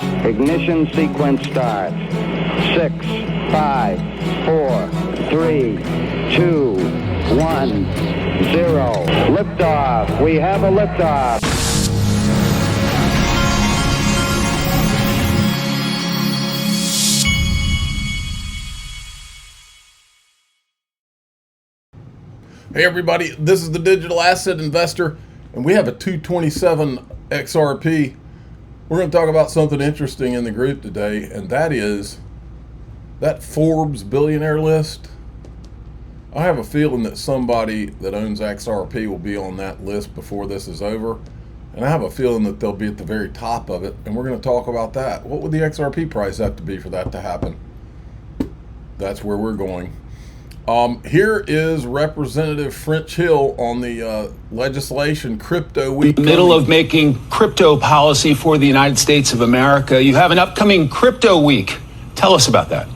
Ignition sequence starts. 6, 5, 4, 3, 2, 1, 0. Liftoff. We have a liftoff. Hey everybody, this is the Digital Asset Investor, and we have a 227 XRP. We're going to talk about something interesting in the group today, and that is that Forbes billionaire list. I have a feeling that somebody that owns XRP will be on that list before this is over, and I have a feeling that they'll be at the very top of it, and we're going to talk about that. What would the XRP price have to be for that to happen? That's where we're going. Here is Representative French Hill on the legislation Crypto Week. Middle of making crypto policy for the United States of America. You have an upcoming Crypto Week. Tell us about that.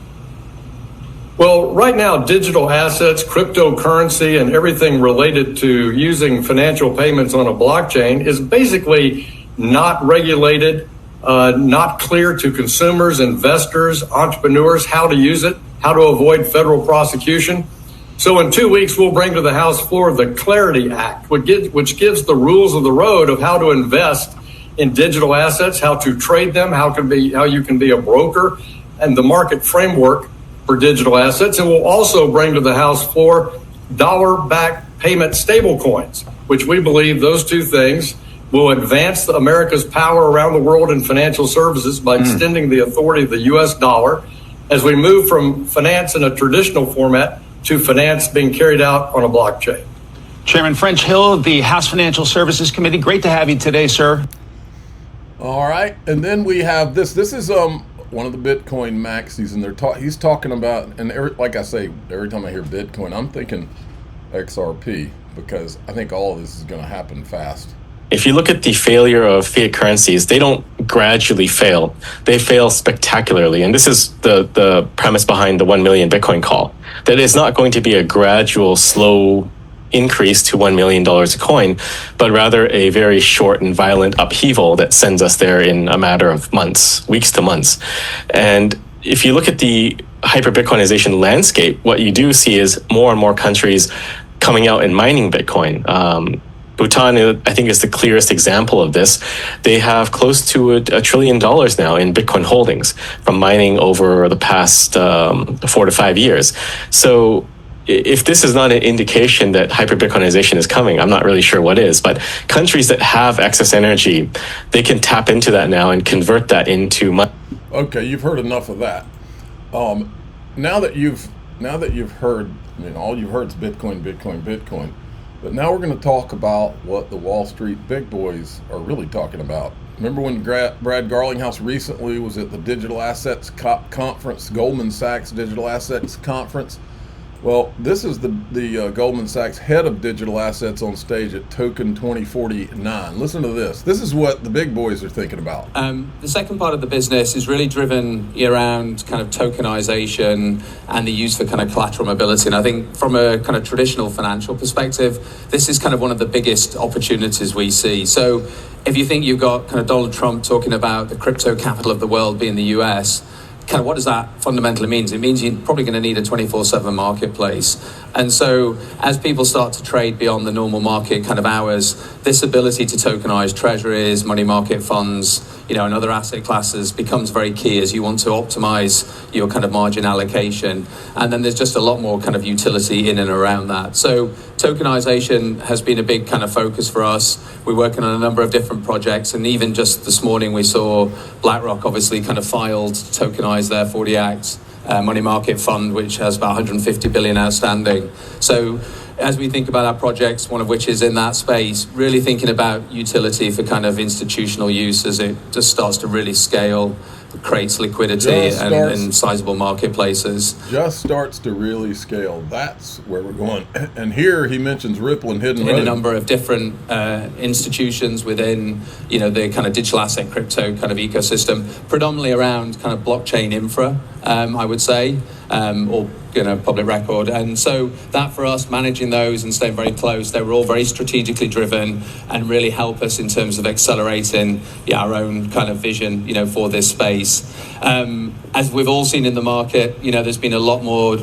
Well, right now, digital assets, cryptocurrency, and everything related to using financial payments on a blockchain is basically not regulated, not clear to consumers, investors, entrepreneurs how to use it, how to avoid federal prosecution. So in 2 weeks, we'll bring to the House floor the Clarity Act, which gives the rules of the road of how to invest in digital assets, how to trade them, how you can be a broker, and the market framework for digital assets. And we'll also bring to the House floor dollar-backed payment stablecoins, which we believe those two things will advance America's power around the world in financial services by extending the authority of the U.S. dollar as we move from finance in a traditional format to finance being carried out on a blockchain. Chairman French Hill of the House Financial Services Committee, great to have you today, sir. All right, and then we have this. This is one of the Bitcoin maxis, and he's talking about, and like I say, every time I hear Bitcoin, I'm thinking XRP, because I think all of this is going to happen fast. If you look at the failure of fiat currencies, they don't gradually fail. They fail spectacularly. And this is the premise behind the 1 million Bitcoin call, that it's not going to be a gradual, slow increase to $1 million a coin, but rather a very short and violent upheaval that sends us there in a matter of months, weeks to months. And if you look at the hyper-Bitcoinization landscape, what you do see is more and more countries coming out and mining Bitcoin. Bhutan, I think, is the clearest example of this. They have close to $1 trillion now in Bitcoin holdings from mining over the past 4 to 5 years. So if this is not an indication that hyper-Bitcoinization is coming, I'm not really sure what is. But countries that have excess energy, they can tap into that now and convert that into money. Okay, you've heard enough of that. Now that you've heard, I mean, all you've heard is Bitcoin, Bitcoin, Bitcoin. But now we're going to talk about what the Wall Street big boys are really talking about. Remember when Brad Garlinghouse recently was at the Digital Assets Conference, Goldman Sachs Digital Assets Conference? Well, this is the Goldman Sachs head of digital assets on stage at Token 2049. Listen to this. This is what the big boys are thinking about. The second part of the business is really driven around kind of tokenization and the use for kind of collateral mobility. And I think from a kind of traditional financial perspective, this is kind of one of the biggest opportunities we see. So if you think you've got kind of Donald Trump talking about the crypto capital of the world being the US, kind of what does that fundamentally mean? It means you're probably going to need a 24/7 marketplace. And so as people start to trade beyond the normal market kind of hours, this ability to tokenize treasuries, money market funds, and other asset classes becomes very key as you want to optimize your kind of margin allocation. And then there's just a lot more kind of utility in and around that. So tokenization has been a big kind of focus for us. We're working on a number of different projects, and even just this morning we saw BlackRock obviously kind of filed to tokenize their 40 Act money market fund, which has about 150 billion outstanding. So as we think about our projects, one of which is in that space, really thinking about utility for kind of institutional use as it just starts to really scale, creates liquidity and sizable marketplaces. Just starts to really scale. That's where we're going. And here he mentions Ripple and Hidden Road. In a number of different institutions within, the kind of digital asset crypto kind of ecosystem, predominantly around kind of blockchain infra, I would say. or public record. And so that for us, managing those and staying very close, they were all very strategically driven and really help us in terms of accelerating our own kind of vision, for this space. As we've all seen in the market, there's been a lot more,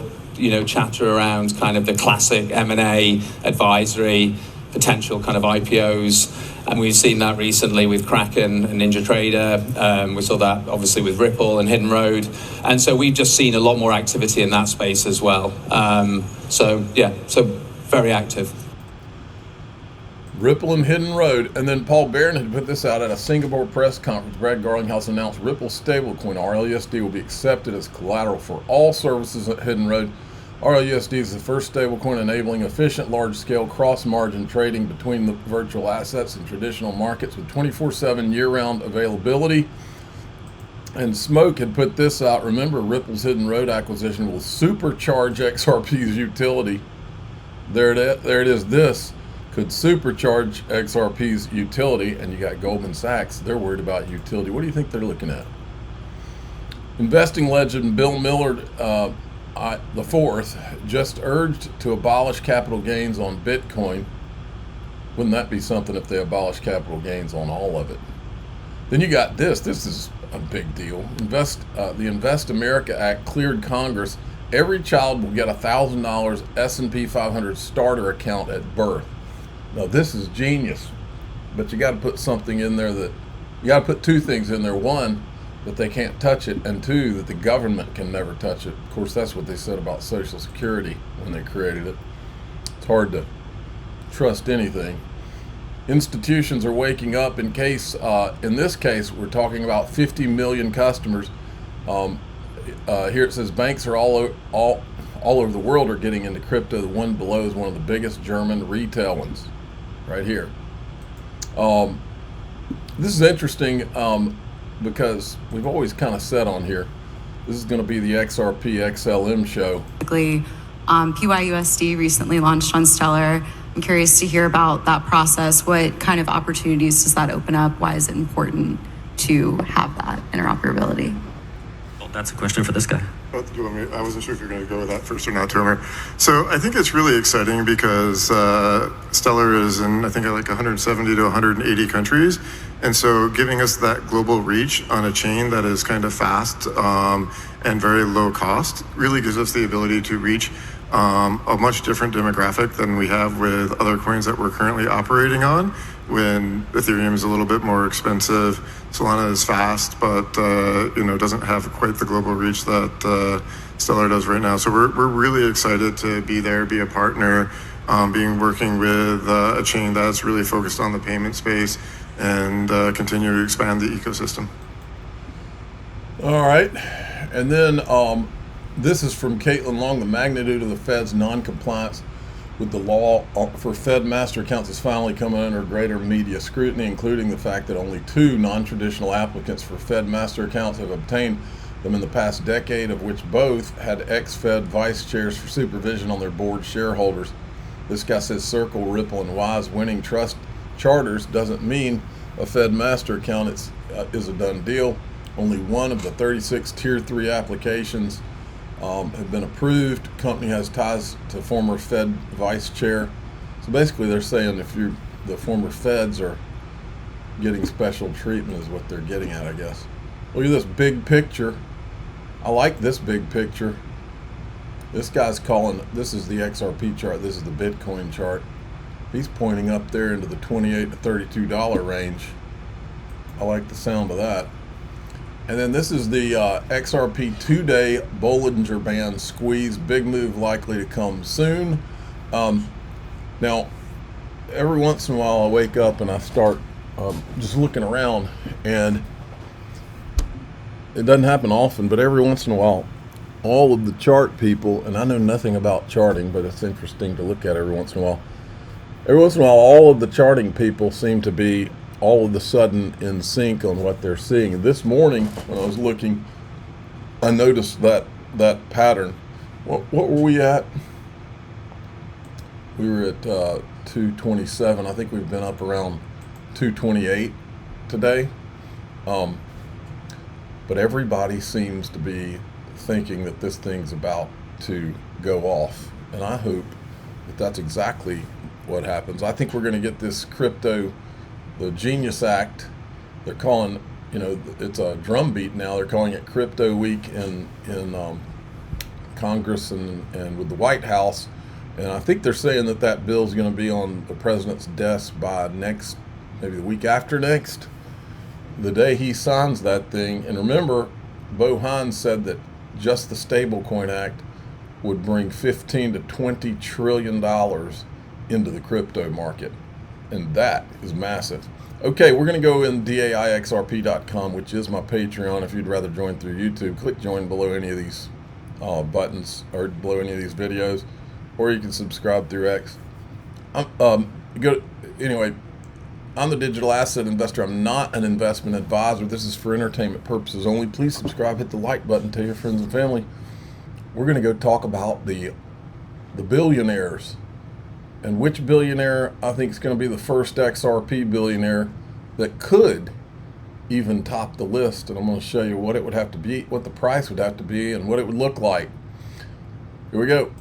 chatter around kind of the classic M&A advisory, potential kind of IPOs. And we've seen that recently with Kraken and NinjaTrader. We saw that obviously with Ripple and Hidden Road. And so we've just seen a lot more activity in that space as well. So very active. Ripple and Hidden Road. And then Paul Barron had put this out at a Singapore press conference. Brad Garlinghouse announced Ripple's stablecoin RLUSD will be accepted as collateral for all services at Hidden Road. RLUSD is the first stablecoin enabling efficient, large-scale cross-margin trading between the virtual assets and traditional markets with 24/7 year-round availability. And Smoke had put this out. Remember, Ripple's Hidden Road acquisition will supercharge XRP's utility. There it is. This could supercharge XRP's utility. And you got Goldman Sachs. They're worried about utility. What do you think they're looking at? Investing legend Bill Millard the fourth just urged to abolish capital gains on Bitcoin. Wouldn't that be something if they abolish capital gains on all of it? Then you got this. This is a big deal. The Invest America Act cleared Congress. Every child will get $1,000 S&P 500 starter account at birth. Now this is genius, but you got to put something in there you got to put two things in there. One, that they can't touch it, and two, that the government can never touch it. Of course, that's what they said about Social Security when they created it. It's hard to trust anything. Institutions are waking up. In this case, we're talking about 50 million customers. Here it says banks are all over the world are getting into crypto. The one below is one of the biggest German retail ones, right here. This is interesting. Because we've always kind of said on here, this is going to be the XRP XLM show. PYUSD recently launched on Stellar. I'm curious to hear about that process. What kind of opportunities does that open up? Why is it important to have that interoperability? Well, that's a question for this guy. I wasn't sure if you were going to go with that first or not, Tomer. So I think it's really exciting because Stellar is in, I think, like 170 to 180 countries. And so giving us that global reach on a chain that is kind of fast and very low cost really gives us the ability to reach a much different demographic than we have with other coins that we're currently operating on. When Ethereum is a little bit more expensive, Solana is fast, but doesn't have quite the global reach that Stellar does right now. So we're really excited to be there, be a partner, working with a chain that's really focused on the payment space and continue to expand the ecosystem. All right, and then this is from Caitlin Long. The magnitude of the Fed's non-compliance with the law for Fed master accounts is finally coming under greater media scrutiny, including the fact that only 2 non-traditional applicants for Fed master accounts have obtained them in the past decade, of which both had ex-Fed vice chairs for supervision on their board shareholders. This guy says Circle, Ripple, and Wise winning trust charters doesn't mean a Fed master account is a done deal. Only one of the 36 Tier 3 applications have been approved. Company has ties to former Fed vice chair. So basically they're saying if the former Feds are getting special treatment is what they're getting at, I guess. Look at this big picture. I like this big picture. This guy's this is the XRP chart, this is the Bitcoin chart. He's pointing up there into the $28 to $32 range. I like the sound of that. And then this is the XRP 2-day Bollinger Band squeeze. Big move likely to come soon. Now, every once in a while I wake up and I start just looking around, and it doesn't happen often, but every once in a while, all of the chart people, and I know nothing about charting, but it's interesting to look at every once in a while. Every once in a while, all of the charting people seem to be all of a sudden in sync on what they're seeing. This morning, when I was looking, I noticed that pattern. What were we at? We were at 227. I think we've been up around 228 today. But everybody seems to be thinking that this thing's about to go off. And I hope that that's exactly what happens. I think we're going to get this crypto, the Genius Act. They're calling, it's a drumbeat now. They're calling it Crypto Week in Congress and with the White House. And I think they're saying that bill is going to be on the president's desk by maybe the week after next, the day he signs that thing. And remember, Bo Hines said that just the Stablecoin Act would bring $15 to $20 trillion into the crypto market. And that is massive. Okay, we're going to go in DAIXRP.com, which is my Patreon. If you'd rather join through YouTube, click join below any of these buttons or below any of these videos, or you can subscribe through X. Anyway, I'm the digital asset investor. I'm not an investment advisor. This is for entertainment purposes only. Please subscribe, hit the like button, tell your friends and family. We're going to go talk about the billionaires, and which billionaire I think is going to be the first XRP billionaire that could even top the list. And I'm going to show you what it would have to be, what the price would have to be, and what it would look like. Here we go.